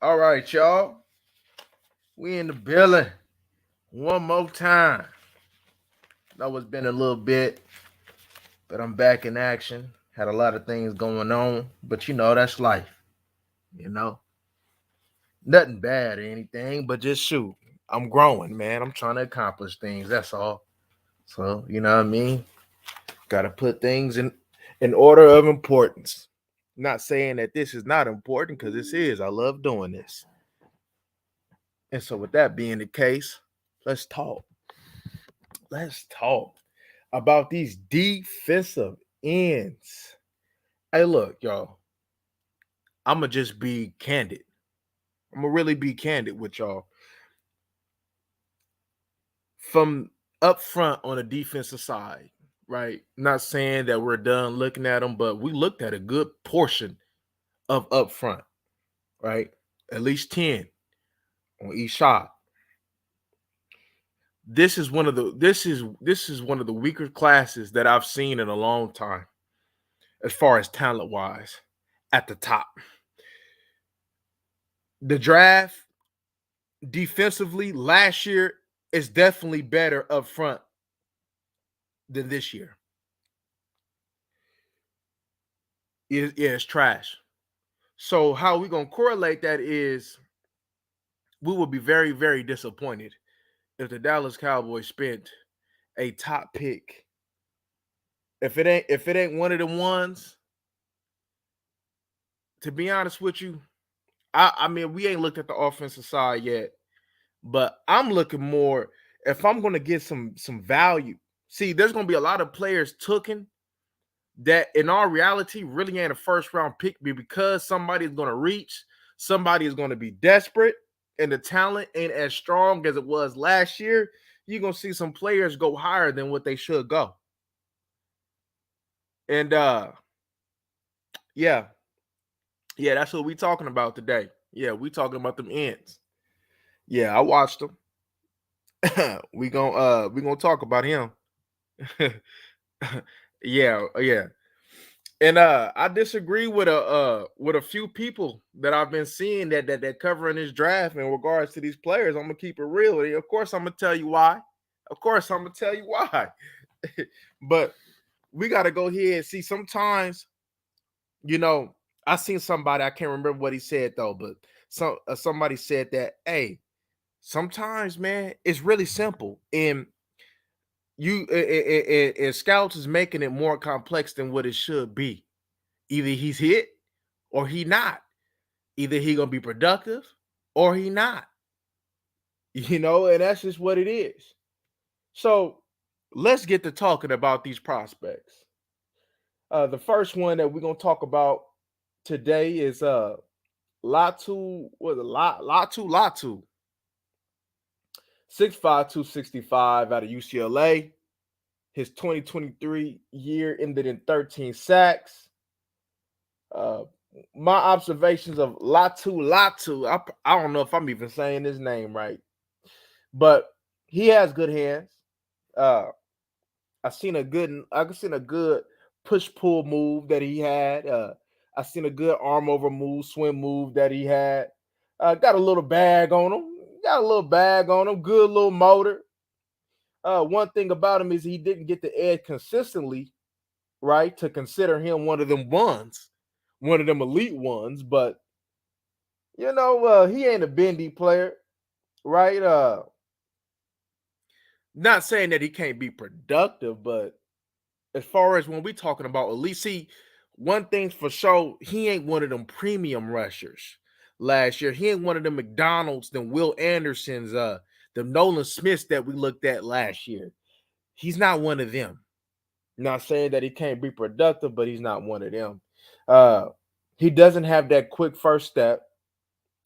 All right, y'all. We in the building one more time. Know it's been a little bit, but I'm back in action. Had a lot of things going on, but that's life. You know, nothing bad or anything, but just shoot. I'm growing, man. I'm trying to accomplish things. That's all. So you know what I mean. Got to put things in order of importance. Not saying that this is not important because this is. I love doing this. And so, with that being the case, let's talk. Let's talk about these defensive ends. Hey, look, y'all. I'm going to just be candid. I'm going to really be candid with y'all. From up front on the defensive side, right? Not saying that we're done looking at them, but we looked at a good portion of up front, right? At least 10 on each shot. This is one of the weaker classes that I've seen in a long time as far as talent wise at the top. The draft defensively last year is definitely better up front than this year. It's trash. So how we gonna correlate that is we will be very, very disappointed if the Dallas Cowboys spent a top pick. If it ain't one of the ones, to be honest with you, I mean we ain't looked at the offensive side yet, but I'm looking more if I'm gonna get some value. See, there's gonna be a lot of players taken that in our reality really ain't a first round pick because somebody is going to reach, somebody is going to be desperate, and the talent ain't as strong as it was last year. You're going to see some players go higher than what they should go. And yeah, that's what we talking about today. Yeah, we talking about them ends. Yeah, I watched them. We gonna talk about him. Yeah. And I disagree with a few people that I've been seeing that covering this draft in regards to these players. I'm gonna keep it real. Of course, I'm gonna tell you why. Of course, I'm gonna tell you why. But we gotta go here and see. Sometimes, you know, I seen somebody. I can't remember what he said though, but somebody said that. Hey, sometimes, man, it's really simple, and and scouts is making it more complex than what it should be. Either he's hit or he not. Either he gonna be productive or he not. And that's just what it is. So let's get to talking about these prospects. The first one that we're gonna talk about today is Latu. What Latu? 6'5", 265 out of UCLA. His 2023 year ended in 13 sacks. My observations of Latu, I don't know if I'm even saying his name right, but he has good hands. Uh, I seen a good push pull move that he had. I seen a good arm over move, swim move that he had. Got a little bag on him. Good little motor. One thing about him is he didn't get the edge consistently, right? To consider him one of them ones, one of them elite ones, but he ain't a bendy player, right? Not saying that he can't be productive, but as far as when we talking about elite, see, one thing's for sure, he ain't one of them premium rushers last year. He ain't one of them McDonald's, them Will Andersons, the Nolan Smiths that we looked at last year. He's not one of them. Not saying that he can't be productive, but he's not one of them. Uh, he doesn't have that quick first step.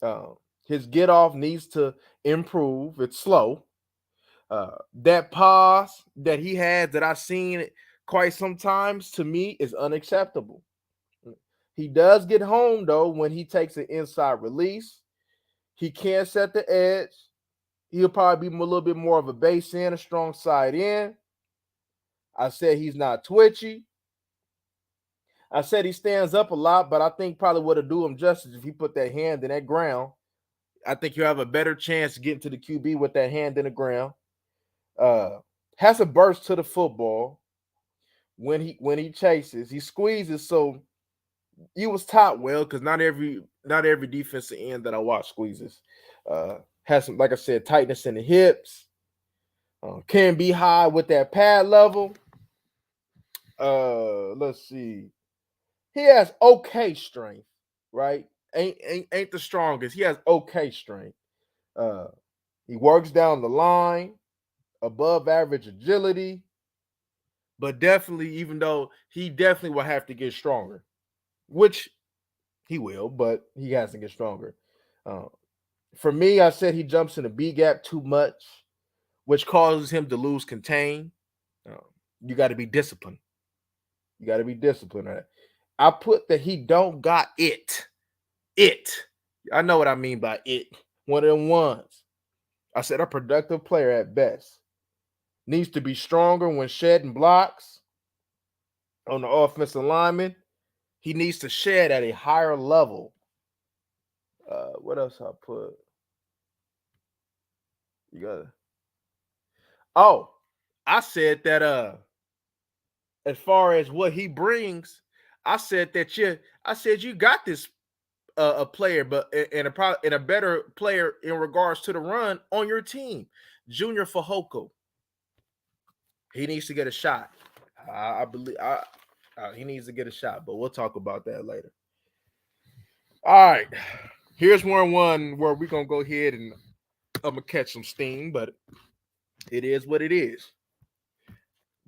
Uh, his get off needs to improve. It's slow. That pause that he had that I've seen quite sometimes to me is unacceptable. He does get home though when he takes an inside release. He can set the edge. He'll probably be a little bit more of a base in, a strong side in. I said he's not twitchy. I said he stands up a lot, but I think probably would have do him justice if he put that hand in that ground I think you have a better chance getting to the QB with that hand in the ground. Has a burst to the football when he chases, he squeezes. So he was taught well because not every defensive end that I watch squeezes. Has some, like I said, tightness in the hips. Can be high with that pad level. Let's see. He has okay strength, right? Ain't the strongest. He has okay strength. Uh, he works down the line, above average agility, but definitely, even though he definitely will have to get stronger, which he will, but he has to get stronger. Uh, for me, I said he jumps in the B gap too much, which causes him to lose contain. Uh, you got to be disciplined. You got to be disciplined. I put that he don't got it. It. I know what I mean by it. One of them ones. I said a productive player at best. Needs to be stronger when shedding blocks on the offensive lineman. He needs to shed at a higher level. What else I put? You gotta. Oh, I said that. As far as what he brings, I said that you got this a player, but in a better player in regards to the run on your team, Junior Fehoko. He needs to get a shot. I believe he needs to get a shot, but we'll talk about that later. All right, here's one where we're gonna go ahead and I'm gonna catch some steam, but it is what it is.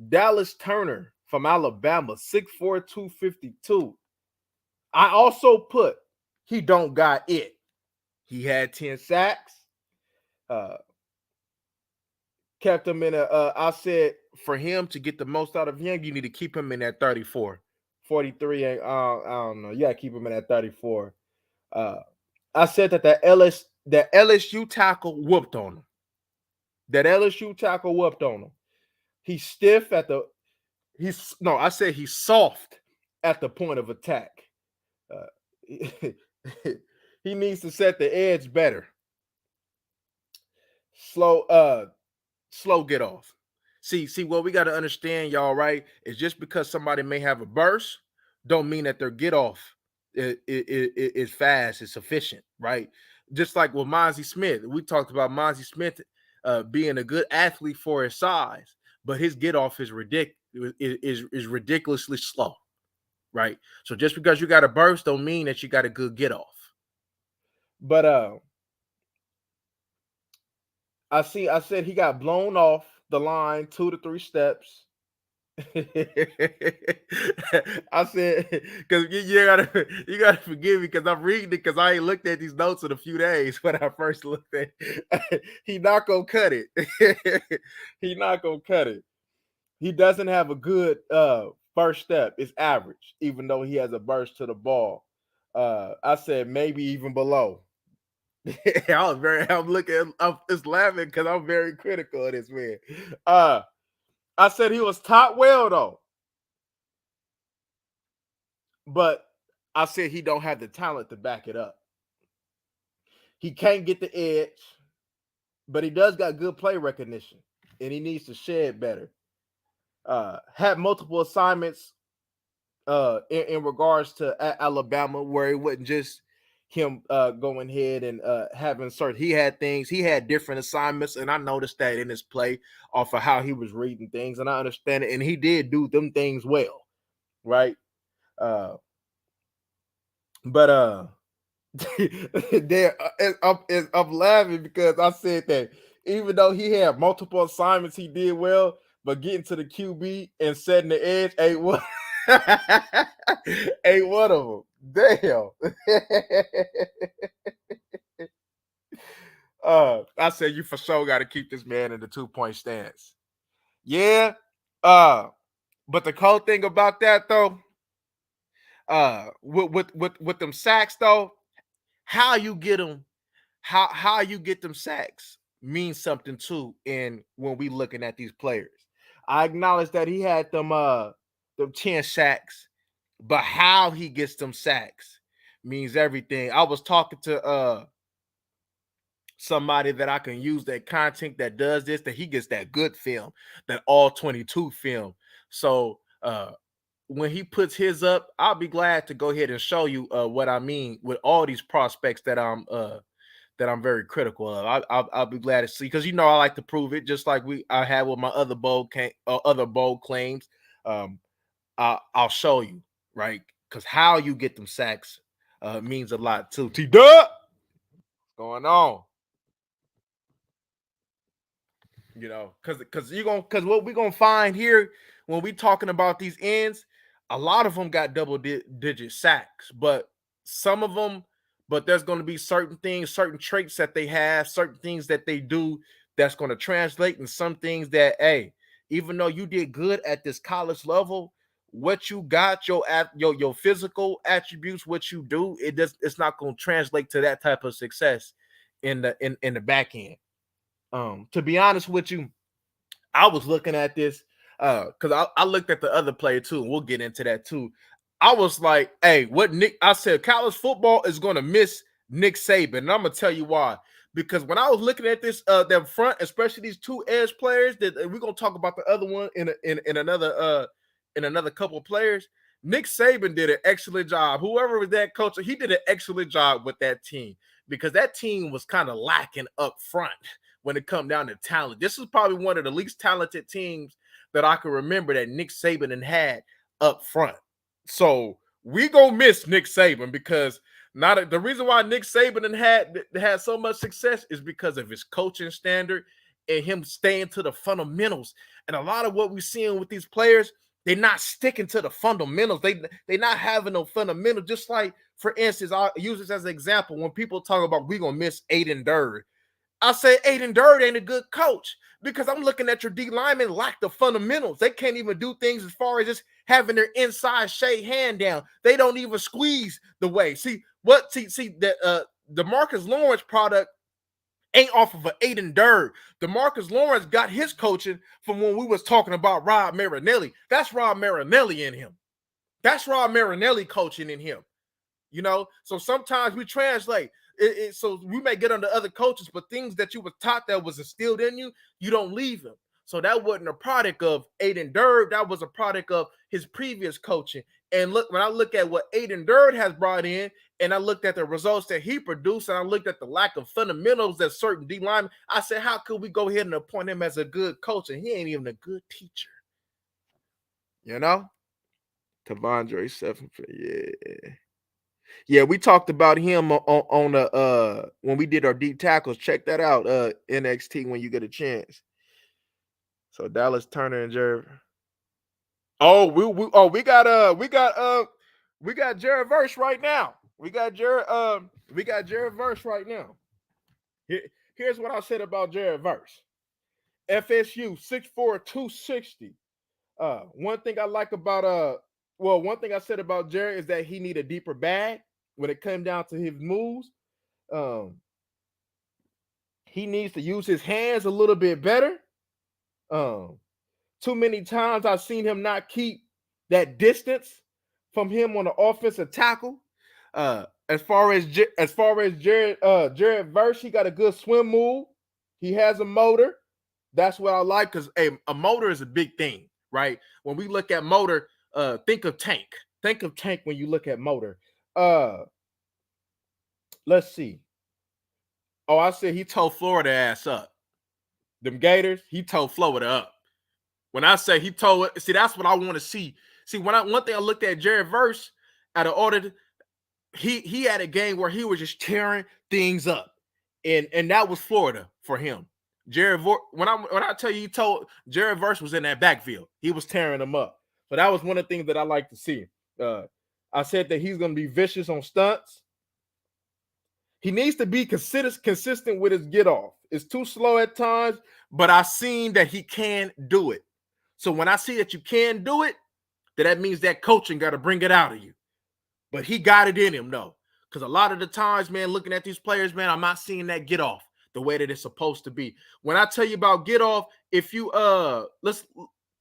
Dallas Turner from Alabama, 6'4", 252. I also put he don't got it. He had 10 sacks. Kept him in I said for him to get the most out of him, you need to keep him in that 34. 43 ain't I don't know. You gotta keep him in that 34. I said that that LSU tackle whooped on him. That LSU tackle whooped on him. He's stiff at the I said he's soft at the point of attack. He needs to set the edge better. Slow get off. See what we got to understand, y'all, right? Is just because somebody may have a burst, don't mean that their get off is fast, is sufficient, right? Just like with Mozzie Smith, we talked about Mozzie Smith being a good athlete for his size, but his get off is ridiculously slow, right? So just because you got a burst, don't mean that you got a good get off. But I said he got blown off the line 2 to 3 steps. I said because you gotta forgive me because I'm reading it because I ain't looked at these notes in a few days when I first looked at it. He not gonna cut it. He not gonna cut it. He doesn't have a good first step. It's average, even though he has a burst to the ball. I said maybe even below. I'm just laughing because I'm very critical of this man. I said he was taught well though, but I said he don't have the talent to back it up. He can't get the edge, but he does got good play recognition, and he needs to shed better. Had multiple assignments in regards to Alabama, where it wasn't just him going ahead and having certain. He had different assignments, and I noticed that in his play off of how he was reading things, and I understand it. And he did do them things well, right? But there, I'm laughing because I said that even though he had multiple assignments, he did well, but getting to the QB and setting the edge ain't one. Ain't one of them. Damn. I said you for sure got to keep this man in the 2-point stance. Yeah. But the cool thing about that though, with them sacks though, how you get them, how you get them sacks means something too. In when we looking at these players, I acknowledge that he had them 10 sacks, but how he gets them sacks means everything. I was talking to somebody that I can use that content that does this, that he gets that good film, that all 22 film. So when he puts his up, I'll be glad to go ahead and show you what I mean with all these prospects that I'm very critical of. I'll be glad to see, because I like to prove it, just like I had with my other bold claims. Um, I'll show you, right, because how you get them sacks means a lot too. T Dub, what's going on? Because what we're gonna find here when we talking about these ends, a lot of them got digit sacks, but some of them, but there's going to be certain things, certain traits that they have, certain things that they do that's going to translate, and some things that, hey, even though you did good at this college level, what you got, your physical attributes, what you do, it's not going to translate to that type of success in the back end. To be honest with you, I was looking at this because I looked at the other player too, and we'll get into that too. I was like, hey, I said college football is going to miss Nick Saban, and I'm gonna tell you why. Because when I was looking at this, them front, especially these two edge players, that we're gonna talk about the other one in another couple of players. Nick Saban did an excellent job. Whoever was that coach, he did an excellent job with that team, because that team was kind of lacking up front when it come down to talent. This is probably one of the least talented teams that I can remember that Nick Saban had up front. So we gonna miss Nick Saban, because the reason why Nick Saban had so much success is because of his coaching standard and him staying to the fundamentals. And a lot of what we're seeing with these players, they're not sticking to the fundamentals. They not having no fundamentals. Just like, for instance, I'll use this as an example. When people talk about we gonna miss Aiden Durd, I say Aiden Durd ain't a good coach, because I'm looking at your D linemen lack the fundamentals. They can't even do things as far as just having their inside shake hand down. They don't even squeeze the way. See that DeMarcus Lawrence product ain't off of an Aiden Durd. DeMarcus Lawrence got his coaching from when we was talking about Rob Marinelli. That's Rob Marinelli in him. That's Rob Marinelli coaching in him. So sometimes we translate. So we may get under other coaches, but things that you were taught that was instilled in you, you don't leave them. So that wasn't a product of Aiden Durd. That was a product of his previous coaching. And look, when I look at what Aiden Durd has brought in, and I looked at the results that he produced, and I looked at the lack of fundamentals that certain D linemen, I said, how could we go ahead and appoint him as a good coach? And he ain't even a good teacher. Tavondre Stevenson, yeah. Yeah, we talked about him on the when we did our deep tackles. Check that out, NXT, when you get a chance. So Dallas Turner and Jared. Oh, we got Jared Verse right now. We got Jared Verse right now. Here's what I said about Jared Verse. FSU 6'4", 260. One thing I like about one thing I said about Jared is that he need a deeper bag when it came down to his moves. He needs to use his hands a little bit better. Too many times I've seen him not keep that distance from him on the offensive tackle. As far as Jared Verse, he got a good swim move. He has a motor. That's what I like, because a motor is a big thing, right? When we look at motor, think of Tank. Think of Tank when you look at motor. Let's see. Oh, I said he tore Florida ass up. Them Gators, he tore Florida up. When I say he tore it, see, that's what I want to see. See, one thing I looked at Jared Verse out of order, he had a game where he was just tearing things up, and that was Florida for him. When I tell you he told Jared Verse was in that backfield, he was tearing them up. So that was one of the things that I like to see. I said that he's going to be vicious on stunts. He needs to be consistent with his get off. It's too slow at times, but I've seen that he can do it. So when I see that you can do it, that means that coaching got to bring it out of you. But he got it in him, though. Because a lot of the times, man, looking at these players, man, I'm not seeing that get off the way that it's supposed to be. When I tell you about get off, if you let's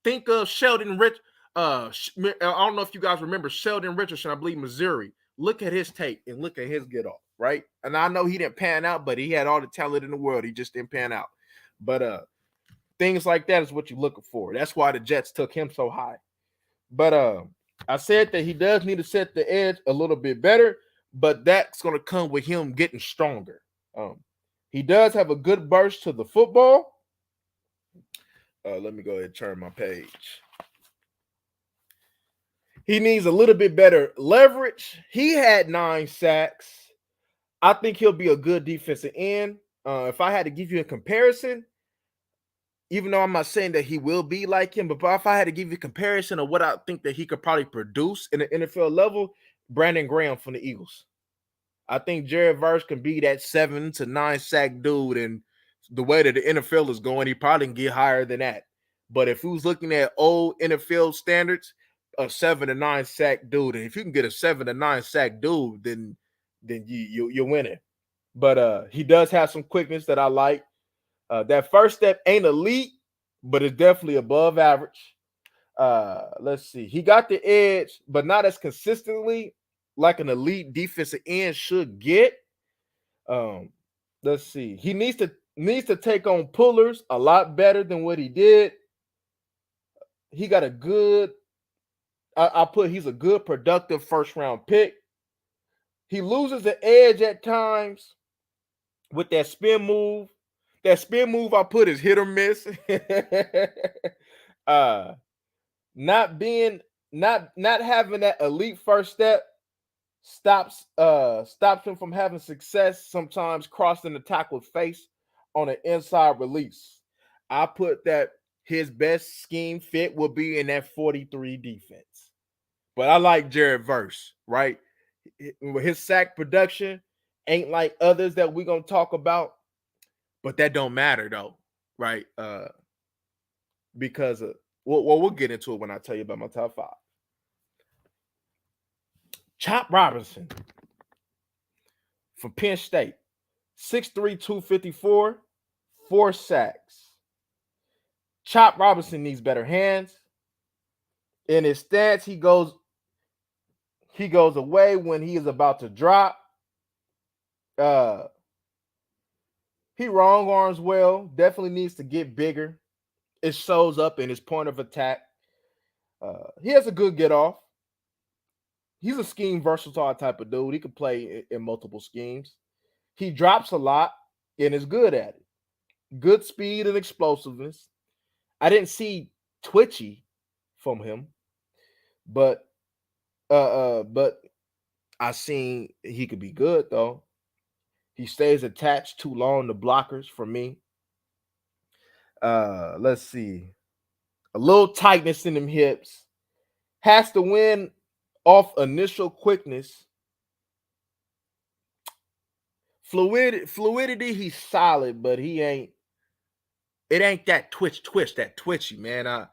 think of Sheldon Rich. I don't know if you guys remember Sheldon Richardson, I believe Missouri. Look at his tape and look at his get off. right? And I know he didn't pan out, but he had all the talent in the world. He just didn't pan out. But things like that is what you're looking for. That's why the Jets took him so high. But I said that he does need to set the edge a little bit better, but that's going to come with him getting stronger. Um, he does have a good burst to the football. Let me go ahead and turn my page. He needs a little bit better leverage. He had 9 sacks. I think he'll be a good defensive end. If I had to give you a comparison, even though I'm not saying that he will be like him, but if I had to give you a comparison of what I think that he could probably produce in the NFL level, Brandon Graham from the Eagles. I think Jared Verse can be that 7 to 9 sack dude, and the way that the NFL is going, he probably can get higher than that. But if he was looking at old NFL standards, a 7 to 9 sack dude, and if you can get a 7 to 9 sack dude, then you're winning. But he does have some quickness that I like. That first step ain't elite, but it's definitely above average. Let's see. He got the edge, but not as consistently like an elite defensive end should get. Um, let's see. He needs to take on pullers a lot better than what he did. He got a good. He's a good productive first round pick. He loses the edge at times with that spin move. That spin move I put is hit or miss. uh not being not having that elite first step stops him from having success sometimes crossing the tackle face on an inside release. I put that his best scheme fit will be in that 43 defense. But I like Jared Verse, right? His sack production ain't like others that we're gonna talk about, but that don't matter though, right? Because we'll get into it when I tell you about my top 5. Chop Robinson from Penn State, 6'3", 254, 4 sacks. Chop Robinson needs better hands. In his stance, he goes away when he is about to drop. He wrong arms well. Definitely needs to get bigger. It shows up in his point of attack. He has a good get off. He's a scheme versatile type of dude. He can play in multiple schemes. He drops a lot and is good at it. Good speed and explosiveness. I didn't see twitchy from him, but I seen he could be good though. He stays attached too long to blockers for me. Let's see. A little tightness in them hips. Has to win off initial quickness. Fluidity, he's solid, but it ain't that that twitchy, man.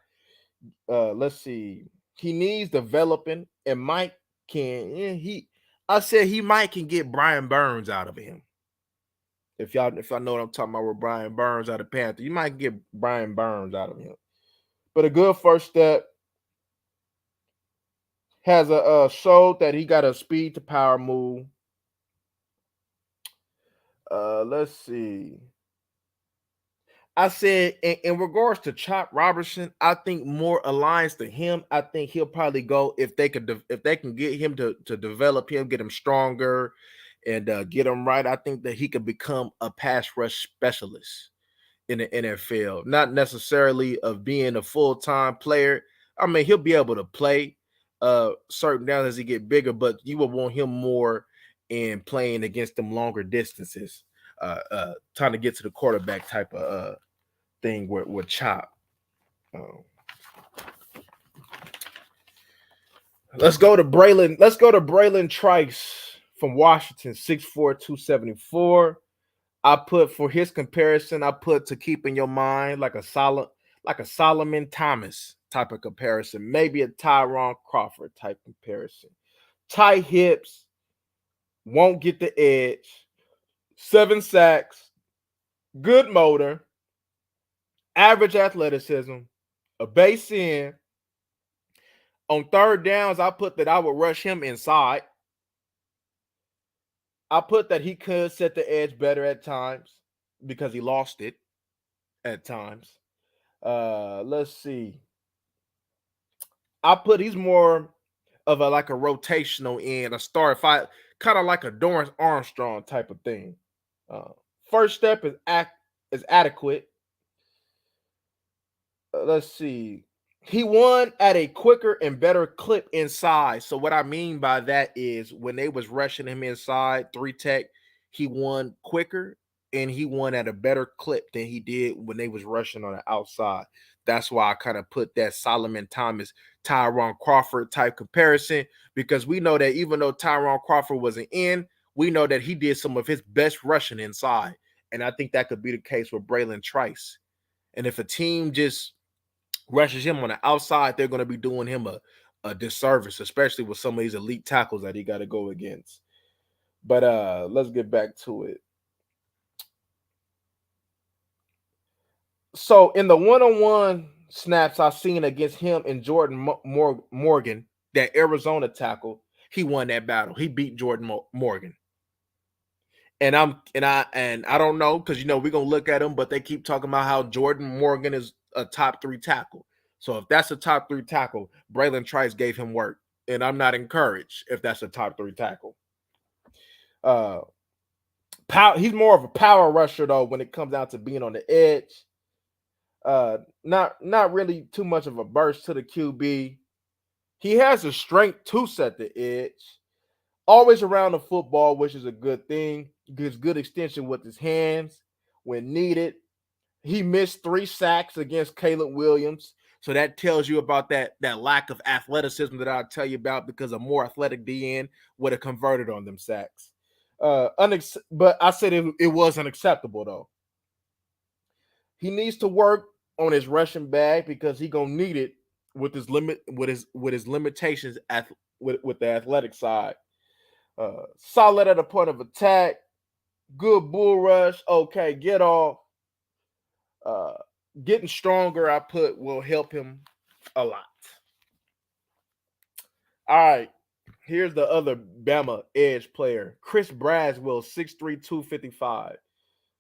Let's see. He needs developing, and Mike I said he might can get Brian Burns out of him. If y'all know what I'm talking about with Brian Burns out of Panther, you might get Brian Burns out of him. But a good first step. Has a showed that he got a speed to power move. Let's see. I said in regards to Chop Robertson, I think more aligns to him. I think he'll probably go if they can get him to develop him, get him stronger, and get him right. I think that he could become a pass rush specialist in the NFL, not necessarily of being a full-time player. I mean, he'll be able to play certain downs as he get bigger, but you will want him more in playing against them longer distances, trying to get to the quarterback type of thing with Chop. Let's go to Braylon. Let's go to Braylon Trice from Washington, 6'4", 274. I put for his comparison, I put to keep in your mind like a Solomon Thomas type of comparison, maybe a Tyron Crawford type comparison. Tight hips, won't get the edge, 7 sacks, good motor, average athleticism, a base end. On third downs, I put that I would rush him inside. I put that he could set the edge better at times because he lost it at times. Let's see. I put he's more of a like a rotational end, a star five, kind of like a Dorrance Armstrong type of thing. Uh, First step is adequate. Let's see. He won at a quicker and better clip inside. So what I mean by that is when they was rushing him inside three tech, he won quicker and he won at a better clip than he did when they was rushing on the outside. That's why I kind of put that Solomon Thomas, Tyron Crawford type comparison because we know that even though Tyron Crawford wasn't in, we know that he did some of his best rushing inside. And I think that could be the case with Braylon Trice. And if a team just rushes him on the outside, they're going to be doing him a disservice, especially with some of these elite tackles that he got to go against. But let's get back to it. So in the one-on-one snaps I seen against him and Jordan Morgan, that Arizona tackle, he won that battle. He beat Jordan Morgan. And I don't know because we're gonna look at him, but they keep talking about how Jordan Morgan is a top 3 tackle. So if that's a top 3 tackle, Braylon Trice gave him work, and I'm not encouraged if that's a top 3 tackle. He's more of a power rusher though when it comes down to being on the edge. Not really too much of a burst to the QB. He has the strength to set the edge. Always around the football, which is a good thing. Gives good extension with his hands when needed. He missed 3 sacks against Caleb Williams. So that tells you about that lack of athleticism that I'll tell you about because a more athletic DN would have converted on them sacks. But I said it was unacceptable though. He needs to work on his rushing bag because he gonna need it with his limitations with the athletic side. Solid at a point of attack, good bull rush. Okay, get off. Getting stronger, I put will help him a lot. All right, here's the other Bama edge player, Chris Braswell, 6'3", 255.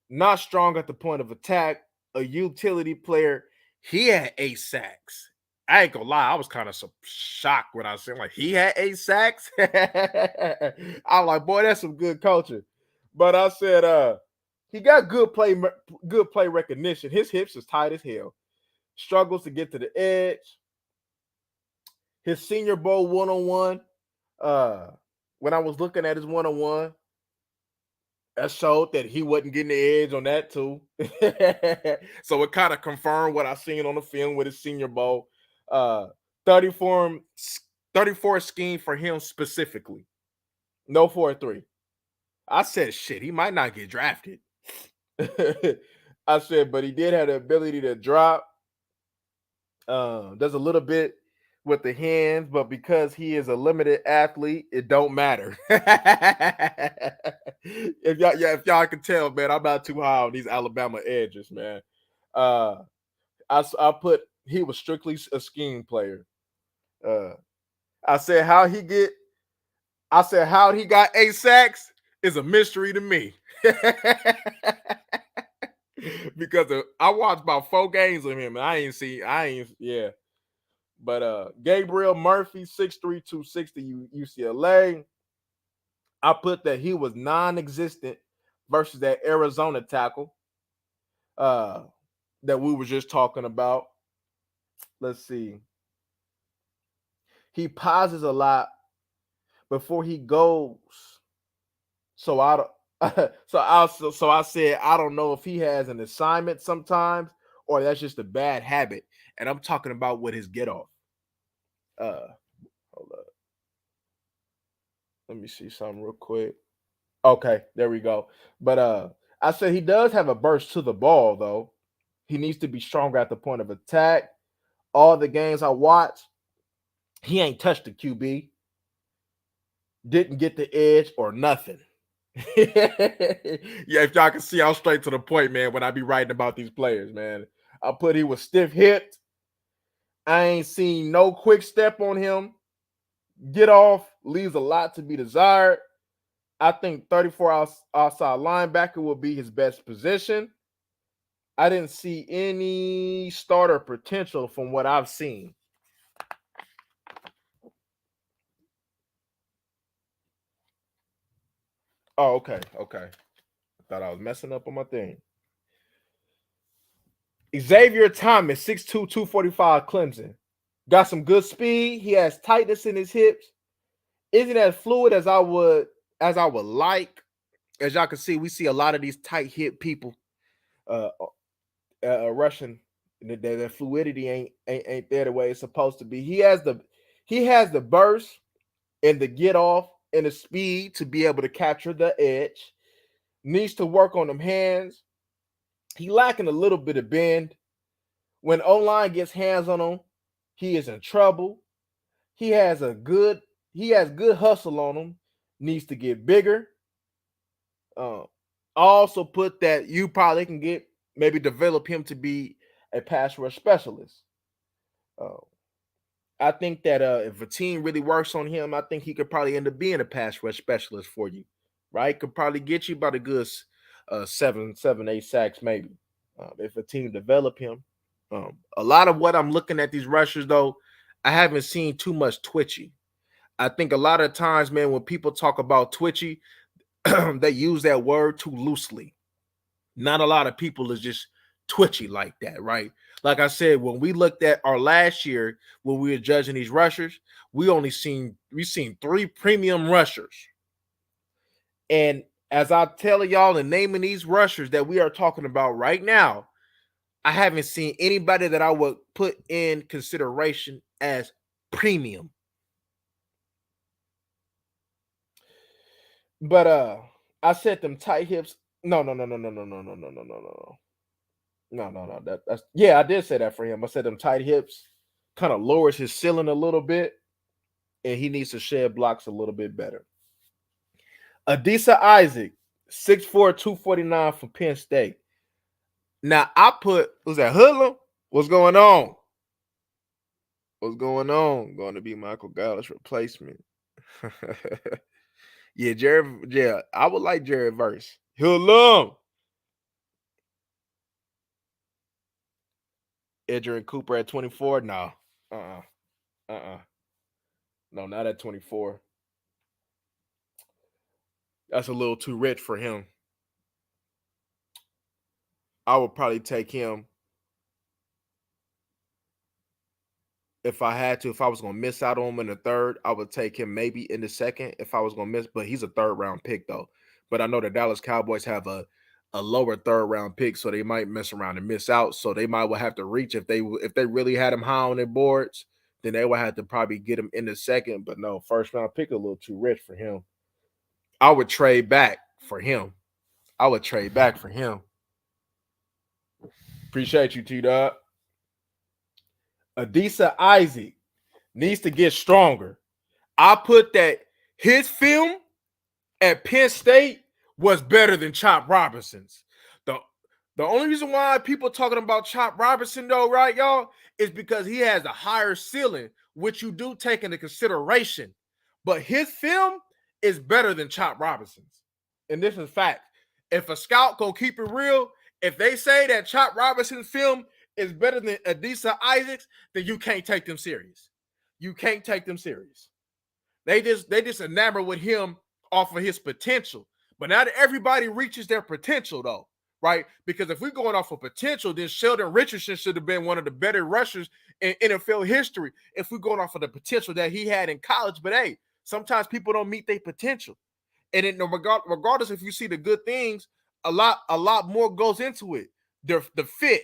Not strong at the point of attack, a utility player. He had 8 sacks. I ain't gonna lie, I was kind of shocked when I said like he had 8 sacks. I'm like, boy, that's some good coaching. But I said, he got good play recognition. His hips is tight as hell. Struggles to get to the edge. His Senior Bowl one-on-one. When I was looking at his one-on-one, that showed that he wasn't getting the edge on that too. So it kind of confirmed what I seen on the film with his Senior Bowl. 34 scheme for him specifically. No 4-3. I said, shit, he might not get drafted. I said, but he did have the ability to drop. Does a little bit with the hands, but because he is a limited athlete, it don't matter. If y'all can tell, man, I'm not too high on these Alabama edges, man. I put he was strictly a scheme player. I said how he got 8 sacks is a mystery to me. Because I watched about 4 games of him and yeah. But Gabriel Murphy, 6'3", 260 UCLA. I put that he was non-existent versus that Arizona tackle that we were just talking about. Let's see. He pauses a lot before he goes. So I said I don't know if he has an assignment sometimes or that's just a bad habit. And I'm talking about with his get off. Hold up. Let me see something real quick. Okay, there we go. But I said he does have a burst to the ball, though. He needs to be stronger at the point of attack. All the games I watched, he ain't touched the QB. Didn't get the edge or nothing. Yeah, if y'all can see, I'm straight to the point, man, when I be writing about these players, man. I put he was stiff-hipped. I ain't seen no quick step on him. Get off, leaves a lot to be desired. I think 34 outside linebacker will be his best position. I didn't see any starter potential from what I've seen. Oh, okay, okay. I thought I was messing up on my thing. Xavier Thomas, 6'2", 245, Clemson. Got some good speed. He has tightness in his hips. Isn't as fluid as I would like. As y'all can see, we see a lot of these tight hip people uh, rushing. The fluidity ain't there the way it's supposed to be. He has the burst and the get off and the speed to be able to capture the edge. Needs to work on them hands. He lacking a little bit of bend. When O-line gets hands on him, he is in trouble. He has good hustle on him. Needs to get bigger. I also put that you probably can get maybe develop him to be a pass rush specialist. Uh, I think that if a team really works on him, I think he could probably end up being a pass rush specialist for you, right? Could probably get you about a good 7, 8 sacks maybe if a team develop him. A lot of what I'm looking at these rushers though, I haven't seen too much twitchy. I think a lot of times, man, when people talk about twitchy, they use that word too loosely. Not a lot of people is just twitchy like that, right? Like I said, when we looked at our last year when we were judging these rushers, we seen 3 premium rushers. And as I tell y'all in naming these rushers that we are talking about right now, I haven't seen anybody that I would put in consideration as premium. But I said them tight hips. No, no, no, no, no, no, no, no, no, no, no, no. No, no, no. That's yeah, I did say that for him. I said them tight hips kind of lowers his ceiling a little bit, and he needs to shed blocks a little bit better. Adisa Isaac, 6'4", 249 from Penn State. Now I put was that Hoodlum? What's going on? What's going on? Going to be Michael Gallups' replacement. Yeah, Jared. Yeah, I would like Jared Verse. Hoodlum. Edgerrin Cooper at 24. No. Uh-uh. Uh-uh. No, not at 24. That's a little too rich for him. I would probably take him if I had to. If I was going to miss out on him in the third, I would take him maybe in the second if I was going to miss. But he's a third round pick though. But I know the Dallas Cowboys have a lower third round pick, so they might mess around and miss out. So they might well have to reach if they really had him high on their boards, then they would have to probably get him in the second. But no, first round pick a little too rich for him. I would trade back for him. I would trade back for him. Appreciate you, T Dog. Adisa Isaac needs to get stronger. I put that his film at Penn State was better than Chop Robinson's. The the only reason why people talking about Chop Robinson though, right, y'all, is because he has a higher ceiling, which you do take into consideration. But his film is better than Chop Robinson's. And this is fact. If a scout go keep it real, if they say that Chop Robinson's film is better than Adisa Isaacs, then you can't take them serious. You can't take them serious. They just enamored with him off of his potential. But not everybody reaches their potential though, right? Because if we're going off of potential, then Sheldon Richardson should have been one of the better rushers in NFL history if we're going off of the potential that he had in college. But hey, sometimes people don't meet their potential. And regardless if you see the good things, a lot more goes into it. The fit.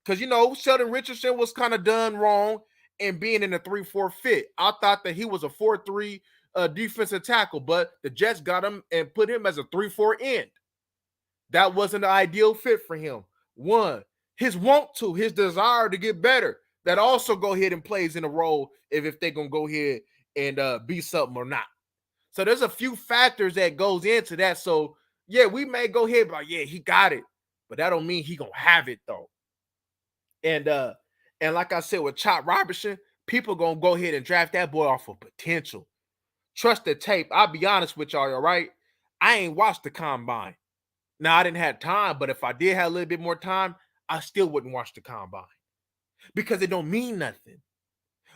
Because Sheldon Richardson was kind of done wrong and being in a 3-4 fit. I thought that he was a 4-3 defensive tackle, but the Jets got him and put him as a 3-4 end. That wasn't the ideal fit for him. One, his his desire to get better, that also go ahead and plays in a role if they're going to go ahead and be something or not. So there's a few factors that goes into that. So, yeah, we may go ahead and be like, yeah, he got it. But that don't mean he going to have it, though. And like I said with Chop Robinson, people gonna go ahead and draft that boy off of potential. Trust the tape. I'll be honest with y'all, all right? I ain't watched the combine. Now I didn't have time, but if I did have a little bit more time, I still wouldn't watch the combine because it don't mean nothing.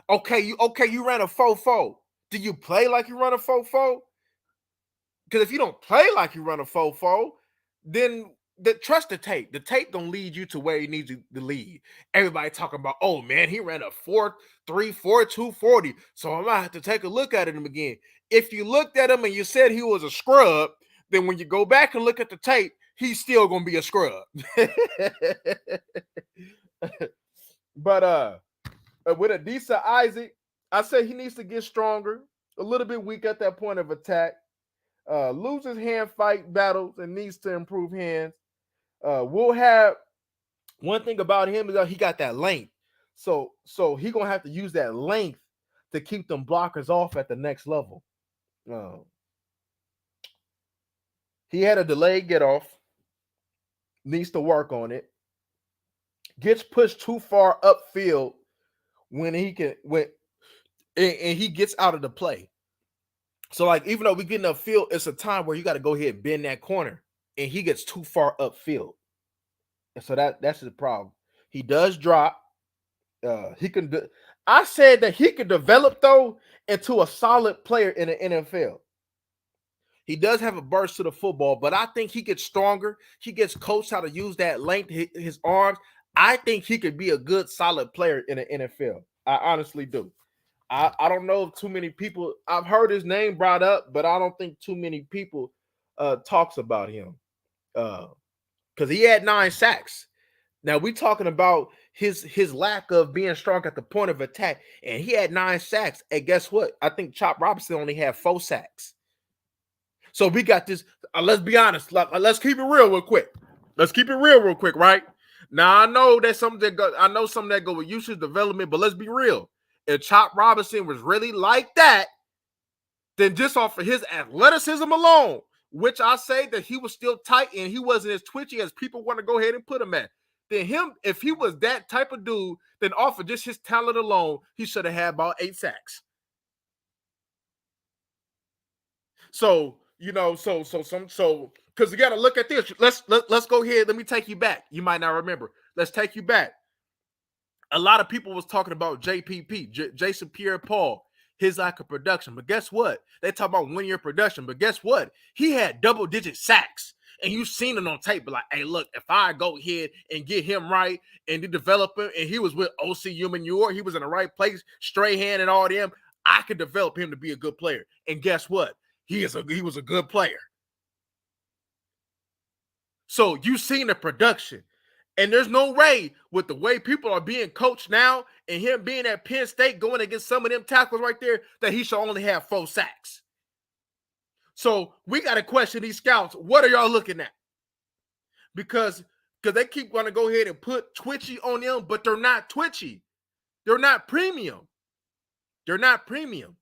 You ran a 4.4. Do you play like you run a 4.4? Because if you don't play like you run a 4.4, then trust the tape. The tape don't lead you to where you need to lead. Everybody talking about, oh man, he ran a 4.3, 4.2 40. So I might have to take a look at him again. If you looked at him and you said he was a scrub, then when you go back and look at the tape, he's still gonna be a scrub. But with Adisa Isaac, I say he needs to get stronger, a little bit weak at that point of attack. Loses hand fight battles and needs to improve hands. We'll have one thing about him is that he got that length. So he gonna have to use that length to keep them blockers off at the next level. He had a delayed get off. Needs to work on it. Gets pushed too far upfield when he gets out of the play. So, like, even though we get in the field, it's a time where you got to go ahead and bend that corner, and he gets too far upfield. And so that's the problem. He does drop. I said that he could develop, though, into a solid player in the NFL. He does have a burst to the football, but I think he gets stronger. He gets coached how to use that length, his arms. I think he could be a good, solid player in the NFL. I honestly do. I don't know if too many people, I've heard his name brought up, but I don't think too many people talks about him because he had 9 sacks. Now we talking about his lack of being strong at the point of attack, and he had 9 sacks. And guess what? I think Chop Robinson only had 4 sacks. So we got this. Let's be honest. Let's keep it real quick. Let's keep it real quick, right? Now I know that some that go with usage development, but let's be real. If Chop Robinson was really like that, then just off of his athleticism alone, which I say that he was still tight and he wasn't as twitchy as people want to go ahead and put him at, then if he was that type of dude, then off of just his talent alone, he should have had about 8 sacks. So, because you got to look at this. Let's go ahead. Let me take you back. You might not remember. Let's take you back. A lot of people was talking about JPP, Jason Pierre-Paul, his lack of production. But guess what? They talk about 1 year production. But guess what? He had double-digit sacks. And you've seen it on tape. But like, hey, look, if I go ahead and get him right and develop him, and he was with O.C. Umenyiora, he was in the right place, Strahan and all them, I could develop him to be a good player. And guess what? He was a good player. So you've seen the production. And there's no way with the way people are being coached now and him being at Penn State going against some of them tackles right there that he should only have 4 sacks. So we got to question these scouts. What are y'all looking at? Because they keep going to go ahead and put twitchy on them, but they're not twitchy. They're not premium. They're not premium.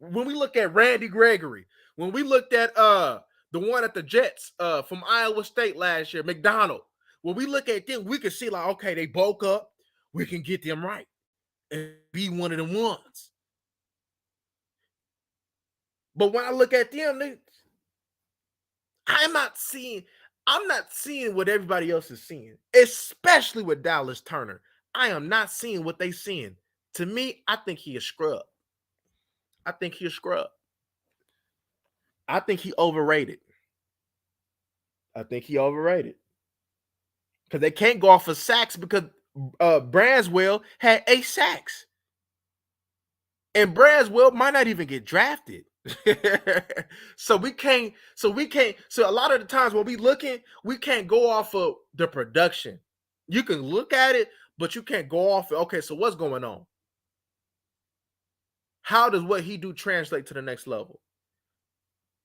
When we look at Randy Gregory, when we looked at the one at the Jets from Iowa State last year, McDonald, when we look at them, we can see like, okay, they bulk up. We can get them right and be one of them ones. But when I look at them, I'm not seeing what everybody else is seeing, especially with Dallas Turner. I am not seeing what they seeing. To me, I think he is scrub. I think he overrated. Because they can't go off of sacks because Braswell had 8 sacks. And Braswell might not even get drafted. So a lot of the times when we can't go off of the production. You can look at it, but you can't go off. Okay, so what's going on? How does what he do translate to the next level?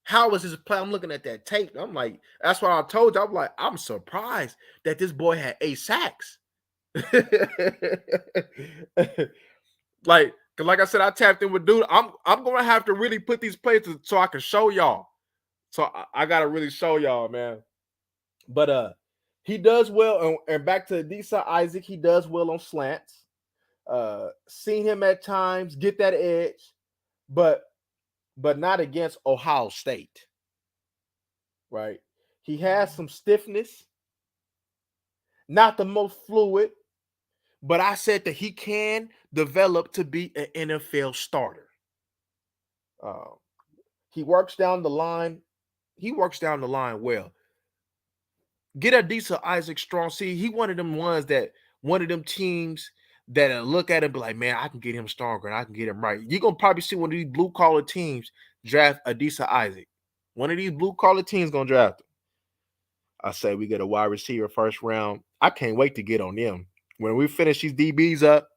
How was his play? I'm looking at that tape. I'm like, that's what I told you. I'm like, I'm surprised that this boy had 8 sacks. Like I said, I tapped in with dude. I'm gonna have to really put these plays so I can show y'all. So I gotta really show y'all, man. But he does well, and back to Adisa Isaac, he does well on slants. Seen him at times get that edge, but not against Ohio State. right? He has some stiffness, not the most fluid, but I said that he can develop to be an NFL starter. Uh, he works down the line. He works down the line well. Get a decent Isaac Strong. See, he one of them ones that one of them teams that look at him and be like, man, I can get him stronger and I can get him right. You're gonna probably see one of these blue collar teams draft Adisa Isaac. One of these blue collar teams gonna draft him. I say we get a wide receiver first round. I can't wait to get on them. When we finish these DBs up,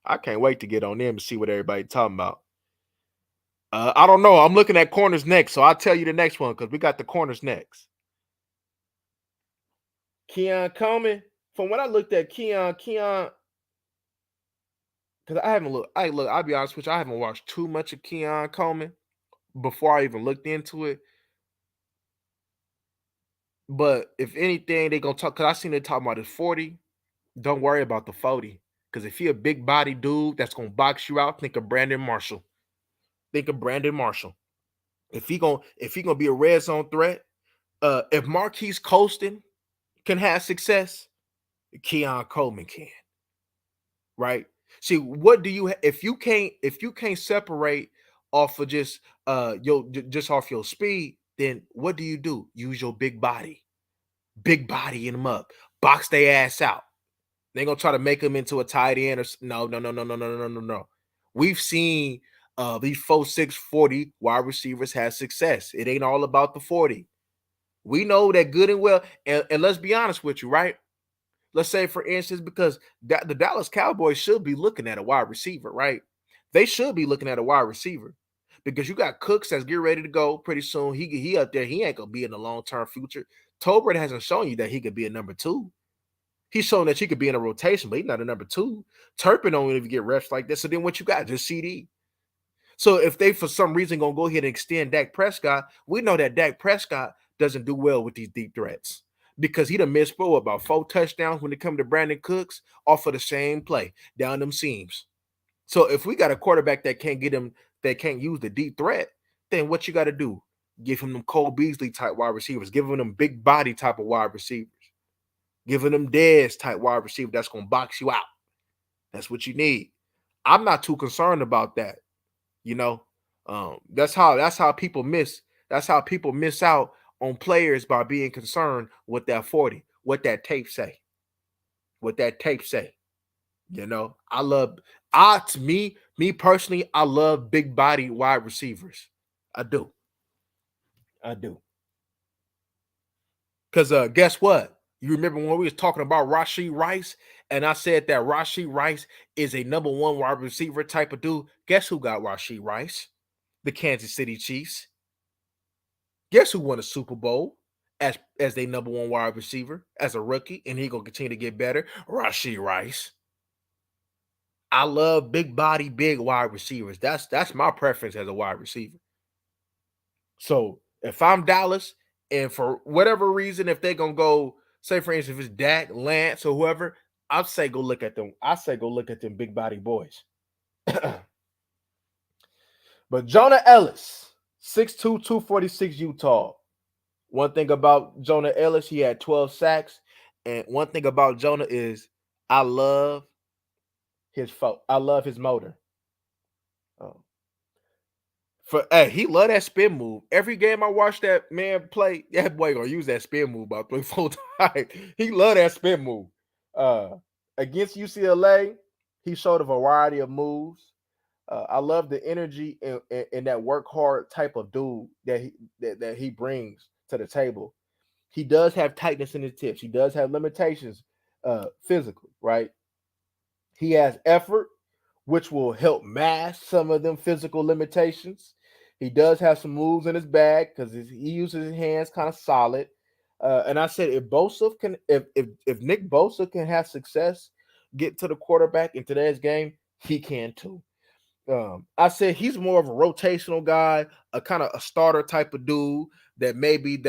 I can't wait to get on them and see what everybody talking about. I don't know. I'm looking at corners next, so I'll tell you the next one because we got the corners next. Keon Coleman. From what I looked at, Keon, because I haven't looked. I'll be honest with you, I haven't watched too much of Keon Coleman before I even looked into it. But if anything, they gonna talk because I seen they talking about his 40. Don't worry about the 40. Because if he a big body dude that's gonna box you out, think of Brandon Marshall. Think of Brandon Marshall. If he gonna be a red zone threat, if Marquise Colston can have success, Keon Coleman can. Right? See, what do you if you can't separate off of just just off your speed, then what do? Use your big body in them up, box their ass out. They're gonna try to make him into a tight end or no. We've seen these 4'6", 40 wide receivers have success. It ain't all about the 40. We know that good and well, and let's be honest with you, right? Let's say, for instance, because the Dallas Cowboys should be looking at a wide receiver, right? They should be looking at a wide receiver because you got Cooks that's getting ready to go pretty soon. He up there. He ain't gonna be in the long-term future. Tolbert hasn't shown you that he could be a number 2. He's shown that he could be in a rotation, but he's not a number 2. Turpin only if you get reps like this. So then what you got? Just CD. So if they for some reason gonna go ahead and extend Dak Prescott, we know that Dak Prescott doesn't do well with these deep threats because he done missed about 4 touchdowns when it come to Brandon Cooks off of the same play down them seams. So if we got a quarterback that can't get him, that can't use the deep threat, then what you got to do? Give him them Cole Beasley type wide receivers, give him them big body type of wide receivers, giving them Dez type wide receiver that's gonna box you out. That's what you need. I'm not too concerned about that. You know, that's how people miss. That's how people miss out on players by being concerned with that 40. What that tape say. What that tape say. You know, to me personally, I love big body wide receivers. I do. Because guess what? You remember when we was talking about Rashee Rice, and I said that Rashee Rice is a number 1 wide receiver type of dude. Guess who got Rashee Rice? The Kansas City Chiefs. Guess who won a Super Bowl as their number 1 wide receiver as a rookie, and he gonna continue to get better? Rashee Rice. I love big body, big wide receivers. That's my preference as a wide receiver. So if I'm Dallas, and for whatever reason, if they're gonna go, say for instance, if it's Dak, Lance, or whoever, I'd say go look at them. I say go look at them big body boys. But Jonah Ellis, 6'2", 246 Utah. One thing about Jonah Ellis, he had 12 sacks. And one thing about Jonah is I love his motor. He love that spin move. Every game I watch that man play, that boy gonna use that spin move about 3-4 times. He love that spin move. Against UCLA, he showed a variety of moves. I love the energy and that work hard type of dude that he brings to the table. He does have tightness in his tips. He does have limitations physically, right? He has effort, which will help mask some of them physical limitations. He does have some moves in his bag because he uses his hands kind of solid. And I said, if Nick Bosa can have success, get to the quarterback in today's game, he can too. I said he's more of a rotational guy, a kind of a starter type of dude that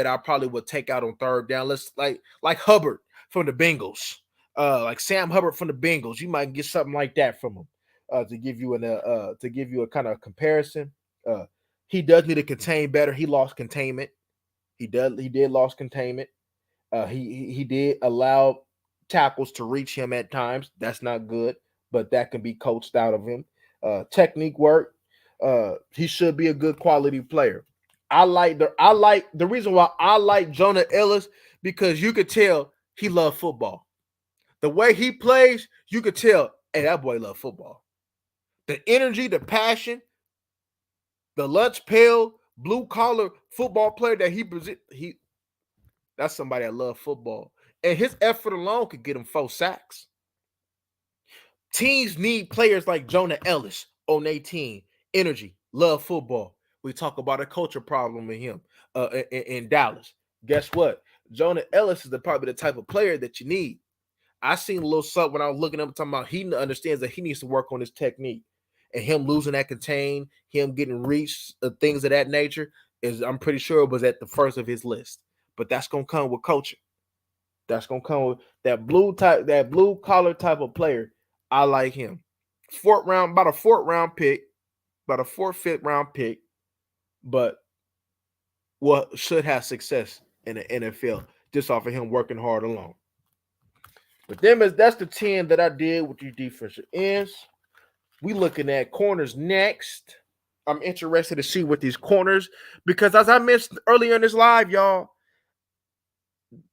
I probably would take out on third down. Let's like Hubbard from the Bengals, like Sam Hubbard from the Bengals. You might get something like that from him to give you a kind of comparison. He does need to contain better. He lost containment. He did lost containment. He did allow tackles to reach him at times. That's not good, but that can be coached out of him. Technique work. He should be a good quality player. I like the reason why I like Jonah Ellis because you could tell he loved football. The way he plays, you could tell, hey, that boy love football. The energy, the passion, the lunch pail, blue collar football player that he that's somebody that love football. And his effort alone could get him 4 sacks. Teams need players like Jonah Ellis on their team. Energy, love football. We talk about a culture problem with him in Dallas. Guess what? Jonah Ellis is probably the type of player that you need. I seen a little something when I was looking up talking about he understands that he needs to work on his technique. And him losing that contain, him getting reached, things of that nature, is I'm pretty sure it was at the first of his list. But that's gonna come with coaching. That's gonna come with that blue collar type of player. I like him. Fourth round, about a fourth round pick, about a fourth, fifth round pick, but what should have success in the NFL just off of him working hard alone. But that's the 10 that I did with these defensive ends. We looking at corners next. I'm interested to see what these corners, because as I mentioned earlier in this live, y'all,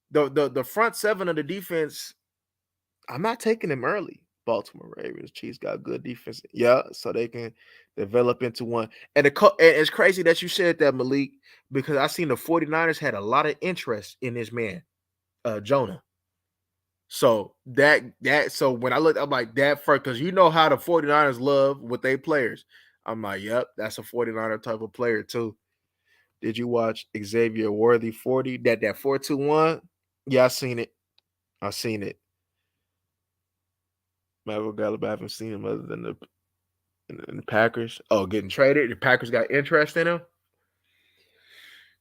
the front seven of the defense, I'm not taking them early. Baltimore Ravens, Chiefs got good defense. Yeah, so they can develop into one. And it's crazy that you said that, Malik, because I seen the 49ers had a lot of interest in this man, Jonah. So so when I looked, I'm like, that first, because you know how the 49ers love with their players. I'm like, yep, that's a 49er type of player too. Did you watch Xavier Worthy 40? That 4-2-1? Yeah, I seen it. I seen it. Michael Gallup, I haven't seen him other than the Packers. Oh, getting traded. The Packers got interest in him.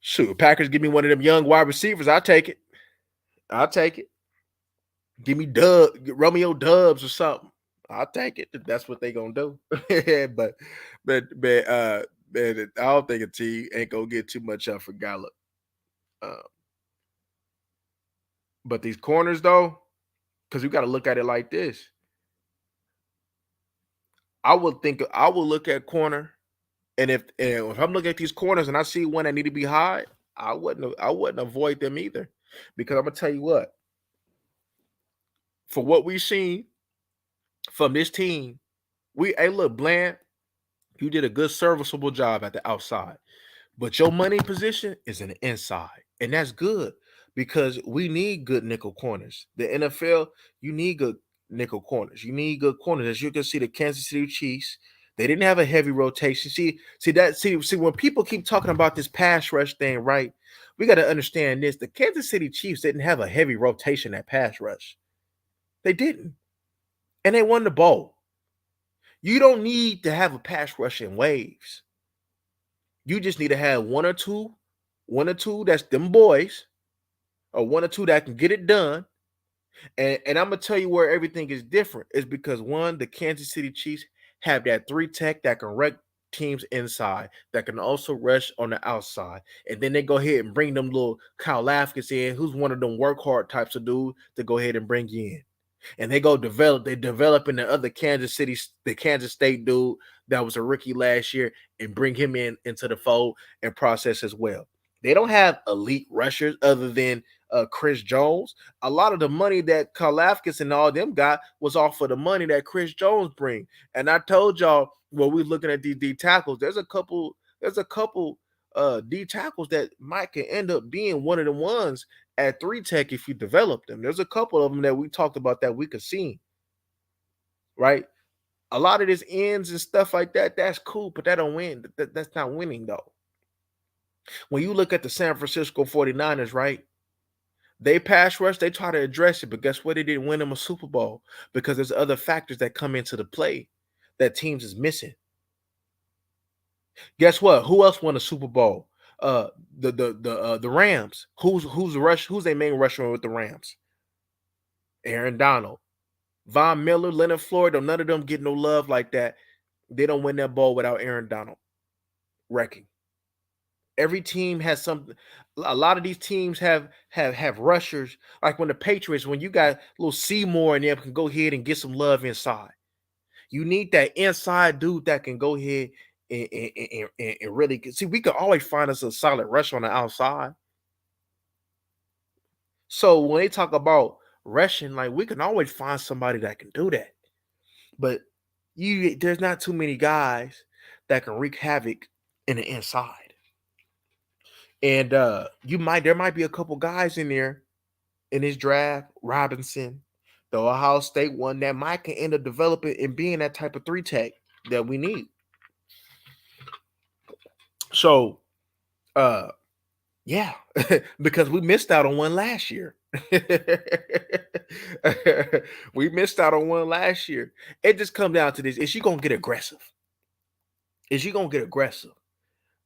Shoot, Packers give me one of them young wide receivers. I'll take it. I'll take it. Give me Romeo Dubs or something. I'll take it. That's what they gonna do. but man, I don't think a team ain't gonna get too much up for Gallup. But these corners though, because you got to look at it like this. I will look at corner, and if I'm looking at these corners and I see one that need to be high, I wouldn't avoid them either, because I'm gonna tell you what. For what we've seen from this team, hey, look, Bland, you did a good serviceable job at the outside, but your money position is in the inside, and that's good because we need good nickel corners. The NFL, you need good nickel corners. You need good corners. As you can see, the Kansas City Chiefs, they didn't have a heavy rotation. See when people keep talking about this pass rush thing, right? We got to understand this. The Kansas City Chiefs didn't have a heavy rotation at pass rush. They didn't. And they won the bowl. You don't need to have a pass rush in waves. You just need to have one or two that's them boys, or one or two that can get it done. And I'm gonna tell you where everything is different is because one, the Kansas City Chiefs have that 3 tech that can wreck teams inside, that can also rush on the outside, and then they go ahead and bring them little Kyle Lafkins in, who's one of them work hard types of dude to go ahead and bring you in. And they develop in the Kansas State dude that was a rookie last year, and bring him into the fold and process as well. They don't have elite rushers other than Chris Jones. A lot of the money that Kalafkis and all them got was off of the money that Chris Jones bring. And I told y'all when we looking at these D tackles, there's a couple D tackles that might can end up being one of the ones at 3 tech if you develop them. There's a couple of them that we talked about that we could see, right? A lot of this ends and stuff like that, that's cool, but that don't win. That's not winning though. When you look at the San Francisco 49ers, right? They pass rush, they try to address it, but guess what? They didn't win them a Super Bowl because there's other factors that come into the play that teams is missing. Guess what? Who else won a Super Bowl? The Rams. Who's their main rusher with the Rams? Aaron Donald. Von Miller, Leonard Floyd, none of them get no love like that. They don't win that ball without Aaron Donald wrecking. Every team has something. A lot of these teams have rushers. Like when the Patriots, when you got little Seymour and them can go ahead and get some love inside. You need that inside dude that can go ahead and really see. We can always find us a solid rush on the outside. So when they talk about rushing, like we can always find somebody that can do that. But there's not too many guys that can wreak havoc in the inside. And there might be a couple guys in there in this draft, Robinson, the Ohio State one that might can end up developing and being that type of three tech that we need. So uh yeah, because we missed out on one last year. We missed out on one last year. It just comes down to this. Is she gonna get aggressive? Is she gonna get aggressive?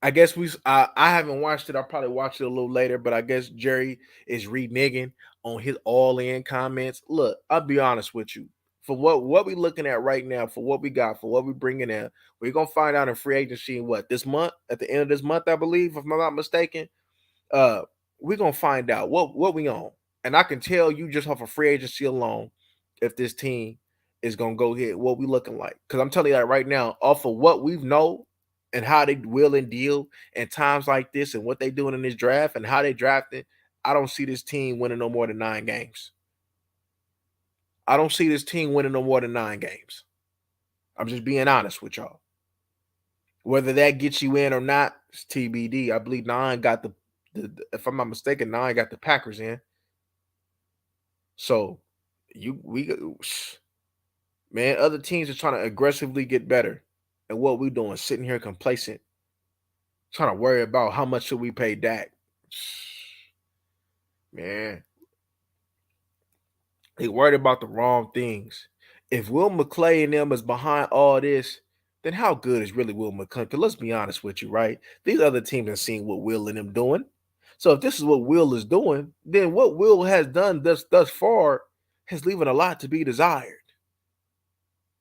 I guess I haven't watched it. I'll probably watch it a little later, but I guess Jerry is reneging on his all-in comments. Look, I'll be honest with you. For what we looking at right now, for what we got, for what we bringing in, we're gonna find out in free agency in what this month, at the end of this month, I believe, if I'm not mistaken. Uh, we're gonna find out what we on, and I can tell you just off of free agency alone if this team is gonna go ahead what we looking like. Because I'm telling you that right now, off of what we know and how they will and deal in times like this and what they doing in this draft and how they drafted, I don't see this team winning no more than 9 games. I don't see this team winning no more than 9 games. I'm just being honest with y'all. Whether that gets you in or not, it's TBD. I believe nine got if I'm not mistaken, nine got the Packers in. So man, other teams are trying to aggressively get better. And what we doing, sitting here complacent, trying to worry about how much should we pay Dak. Man, they worried about the wrong things. If Will McClay and them is behind all this, then how good is really Will McClay? Because let's be honest with you, right? These other teams have seen what Will and them doing. So if this is what Will is doing, then what Will has done thus far has leaving a lot to be desired.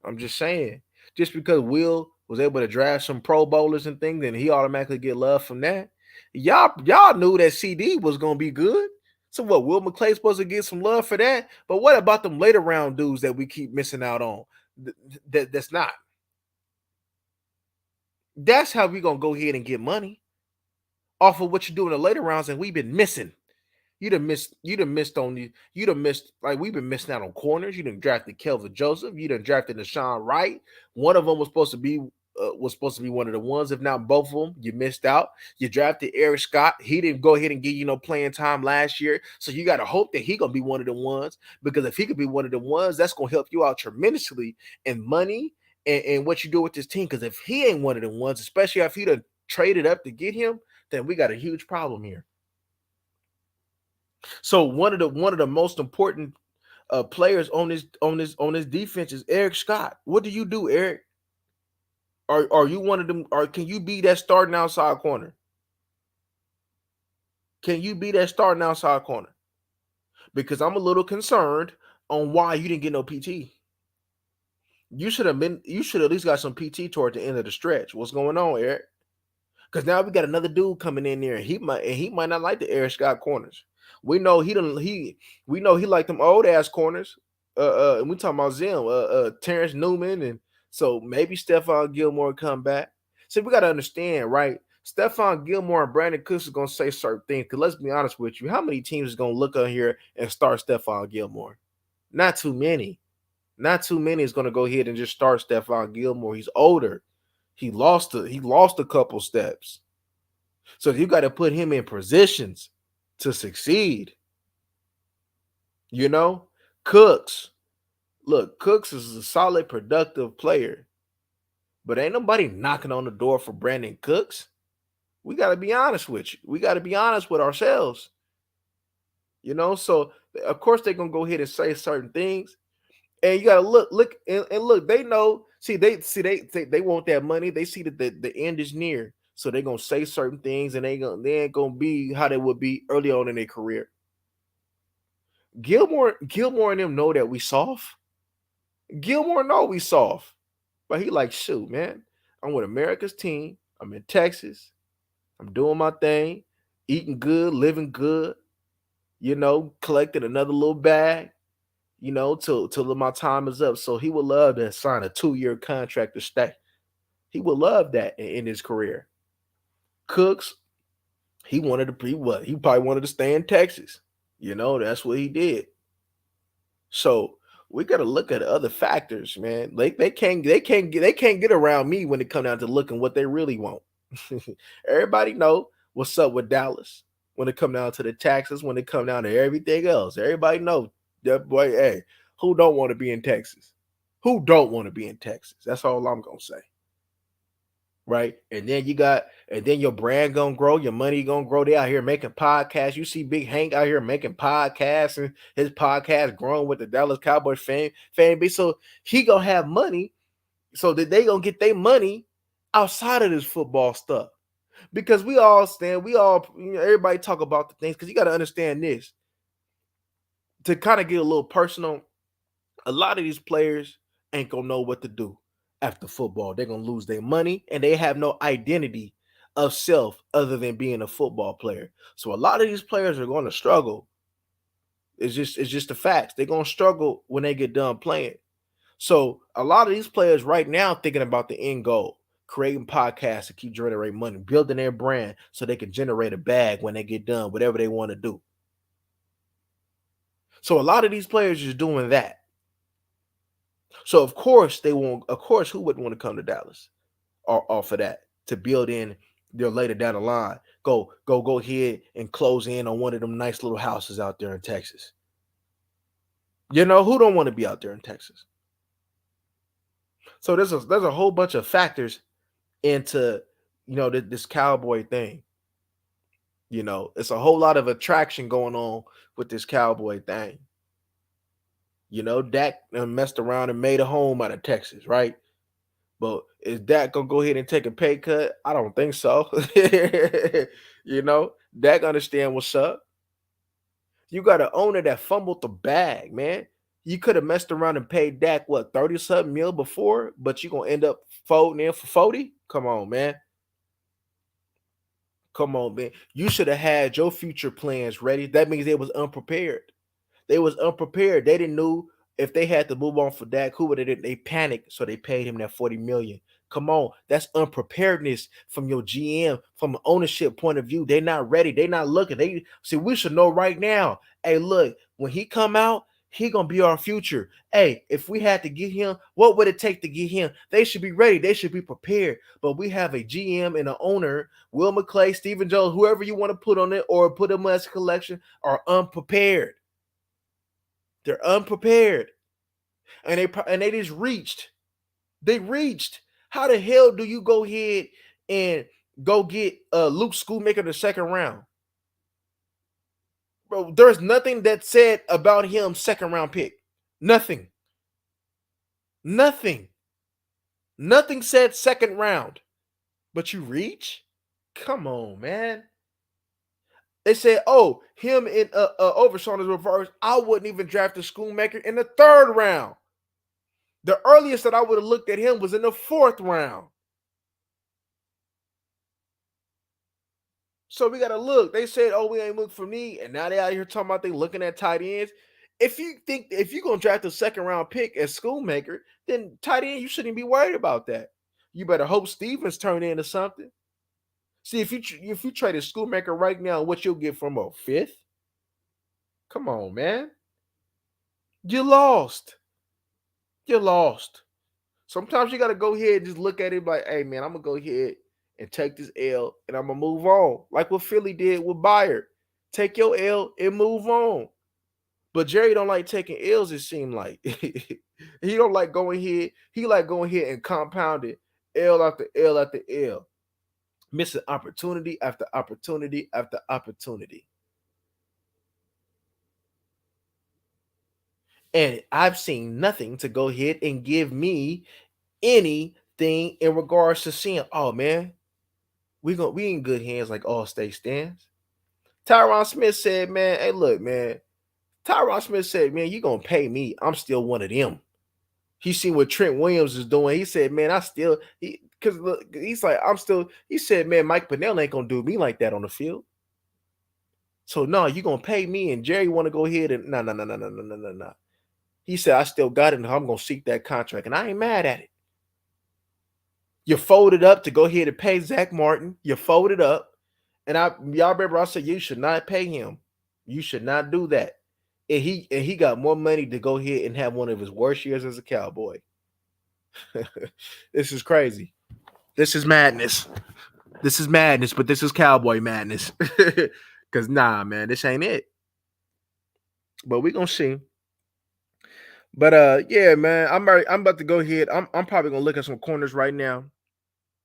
I'm just saying. Just because Will was able to draft some Pro Bowlers and things, and he automatically get love from that. Y'all knew that CD was gonna be good. So what? Will McClay supposed to get some love for that? But what about them later round dudes that we keep missing out on? That's not. That's how we gonna go ahead and get money off of what you do in the later rounds, and we've been missing. You done missed like we've been missing out on corners. You done drafted Kelvin Joseph. You done drafted Deshaun Wright. One of them was supposed to be one of the ones, if not both of them. You missed out. You drafted Eric Scott. He didn't go ahead and give you no playing time last year. So you got to hope that he gonna be one of the ones, because if he could be one of the ones, that's gonna help you out tremendously in money and what you do with this team. Because if he ain't one of the ones, especially if he done traded up to get him, then we got a huge problem here. So one of the most important players on this defense is Eric Scott. What do you do, Eric? Are you one of them? Or can you be that starting outside corner? Can you be that starting outside corner? Because I'm a little concerned on why you didn't get no PT. You should have been. You should at least got some PT toward the end of the stretch. What's going on, Eric? Because now we got another dude coming in there. He might not like the Eric Scott corners. We know he don't he we know he like them old ass corners. And we talking about Zim, Terrence Newman, and so maybe Stephon Gilmore come back. So we gotta understand, right? Stephon Gilmore and Brandon Cooks are gonna say certain things. Because let's be honest with you, how many teams is gonna look on here and start Stephon Gilmore? Not too many. Not too many is gonna go ahead and just start Stephon Gilmore. He's older. He lost a couple steps. So you got to put him in positions to succeed. You know, Cooks. Look, Cooks is a solid, productive player, but ain't nobody knocking on the door for Brandon Cooks. We got to be honest with you. We got to be honest with ourselves. So of course they're gonna go ahead and say certain things, and you gotta look, and look. They know. They want that money. They see that the end is near, so they're gonna say certain things, and they ain't gonna be how they would be early on in their career. Gilmore and them know that we soft. Gilmore know we soft, but he like, shoot, man. I'm with America's team. I'm in Texas. I'm doing my thing, eating good, living good, collecting another little bag, till my time is up. So he would love to sign a 2-year contract to stay. He would love that in his career. Cooks, he probably wanted to stay in Texas. That's what he did. So we got to look at other factors, man. Like they can't get around me when it comes down to looking what they really want. Everybody know what's up with Dallas when it come down to the taxes, when it come down to everything else. Everybody know that boy. Hey, who don't want to be in Texas? Who don't want to be in Texas? That's all I'm gonna say. Right. And then your brand gonna grow, your money gonna grow. They out here making podcasts. You see Big Hank out here making podcasts, and his podcast growing with the Dallas Cowboys fan base. So he gonna have money, so that they gonna get their money outside of this football stuff. Because everybody talk about the things, because you got to understand this. To kind of get a little personal, a lot of these players ain't gonna know what to do after football. They're gonna lose their money, and they have no identity of self other than being a football player. So a lot of these players are going to struggle. It's just the facts. They're gonna struggle when they get done playing. So a lot of these players right now thinking about the end goal, creating podcasts to keep generating money, building their brand so they can generate a bag when they get done, whatever they want to do. So a lot of these players is doing that. So of course they won't. Of course, who wouldn't want to come to Dallas or off of that to build in their later down the line? Go ahead and close in on one of them nice little houses out there in Texas. Who don't want to be out there in Texas? So there's a whole bunch of factors into this cowboy thing. It's a whole lot of attraction going on with this cowboy thing. Dak messed around and made a home out of Texas, right? But is Dak gonna go ahead and take a pay cut? I don't think so. Dak understand what's up. You got an owner that fumbled the bag, man. You could have messed around and paid Dak 30 something mil before, but you gonna end up folding in for 40? Come on, man. Come on, man. You should have had your future plans ready. That means they was unprepared. They was unprepared. They didn't know if they had to move on for Dak, who would they? They panicked, so they paid him that 40 million. Come on, that's unpreparedness from your GM, from an ownership point of view. They're not ready. They're not looking. They see we should know right now. Hey, look, when he come out, he gonna be our future. Hey, if we had to get him, what would it take to get him? They should be ready. They should be prepared. But we have a GM and an owner, Will McClay, Stephen Jones, whoever you want to put on it or put them as a collection, are unprepared. They're unprepared, and they just reached. They reached. How the hell do you go ahead and go get Luke Schoolmaker the second round, bro? There's nothing that said about him second round pick. Nothing. Nothing. Nothing said second round. But you reach? Come on, man. They said, oh, him in Overshawn is reverse. I wouldn't even draft a Schoolmaker in the third round. The earliest that I would have looked at him was in the fourth round. So we got to look. They said, oh, we ain't look for me. And now they out here talking about they looking at tight ends. If you're going to draft a second round pick as Schoolmaker, then tight end, you shouldn't be worried about that. You better hope Stevens turn into something. See, if you trade a Schoolmaker right now, what you'll get from a fifth? Come on, man. You lost. You lost. Sometimes you got to go ahead and just look at it like, hey, man, I'm going to go ahead and take this L and I'm going to move on. Like what Philly did with Byard. Take your L and move on. But Jerry don't like taking L's, it seemed like. He don't like going here. He like going here and compounding L after L after L. Missing opportunity after opportunity after opportunity. And I've seen nothing to go ahead and give me anything in regards to seeing, oh man, we in good hands like all state stands. Tyron Smith said, man, hey, look, man. Tyron Smith said, man, you gonna pay me. I'm still one of them. He seen what Trent Williams is doing. He said, "Man, I still because look, he's like, I'm still." He said, "Man, Mike Pennell ain't gonna do me like that on the field. So no, you gonna pay me." And Jerry want to go ahead and no, no, no, no, no, no, no, no, no. He said, "I still got it, and I'm gonna seek that contract, and I ain't mad at it." You folded up to go ahead and pay Zach Martin. You folded up, and y'all remember I said you should not pay him. You should not do that. And he got more money to go ahead and have one of his worst years as a Cowboy. This is crazy. This is madness. This is madness, but this is Cowboy madness. Cause nah, man, this ain't it. But we gonna see. But yeah, man, I'm about to go ahead. I'm probably gonna look at some corners right now.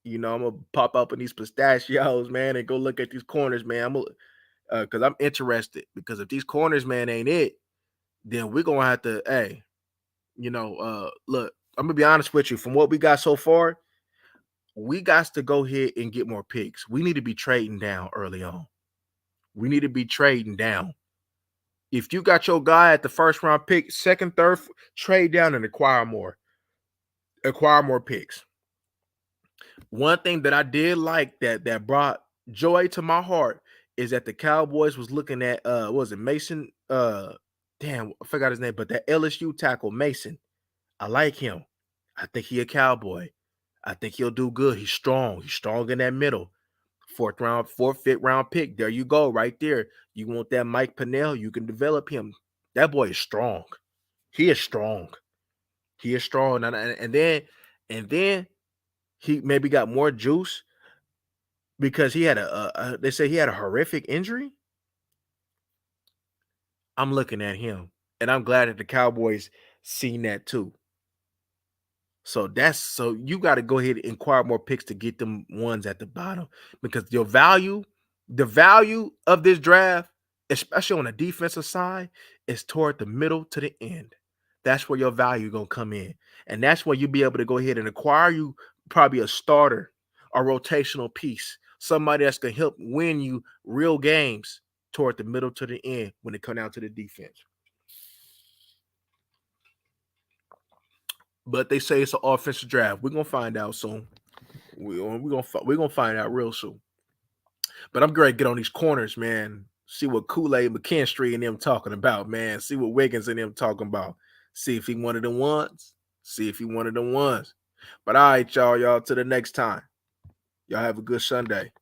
I'm gonna pop up in these pistachios, man, and go look at these corners, man. Cause I'm interested. Because if these corners, man, ain't it, then we're gonna have to, hey, look, I'm gonna be honest with you. From what we got so far, we got to go ahead and get more picks. We need to be trading down early on. We need to be trading down. If you got your guy at the first round pick, second, third, trade down and acquire more. Acquire more picks. One thing that I did like that brought joy to my heart is that the Cowboys was looking at what was it, Mason? Damn, I forgot his name, but that LSU tackle, Mason. I like him. I think he a Cowboy. I think he'll do good. He's strong. He's strong in that middle. Fourth, fifth round pick. There you go, right there. You want that Mike Pennell? You can develop him. That boy is strong. He is strong. He is strong, and then he maybe got more juice because he had they say he had a horrific injury. I'm looking at him, and I'm glad that the Cowboys seen that too. So you got to go ahead and acquire more picks to get them ones at the bottom because the value of this draft, especially on the defensive side, is toward the middle to the end. That's where your value gonna come in, and that's where you'll be able to go ahead and acquire you probably a starter, a rotational piece, somebody that's gonna help win you real games toward the middle to the end when it come down to the defense. But they say it's an offensive draft. We're gonna find out soon. We're gonna find out real soon. But I'm going to get on these corners, man. See what Kool-Aid McKinstry and them talking about, man. See what Wiggins and them talking about. See if he one of them ones. See if he one of them ones. But all right, y'all. To the next time. Y'all have a good Sunday.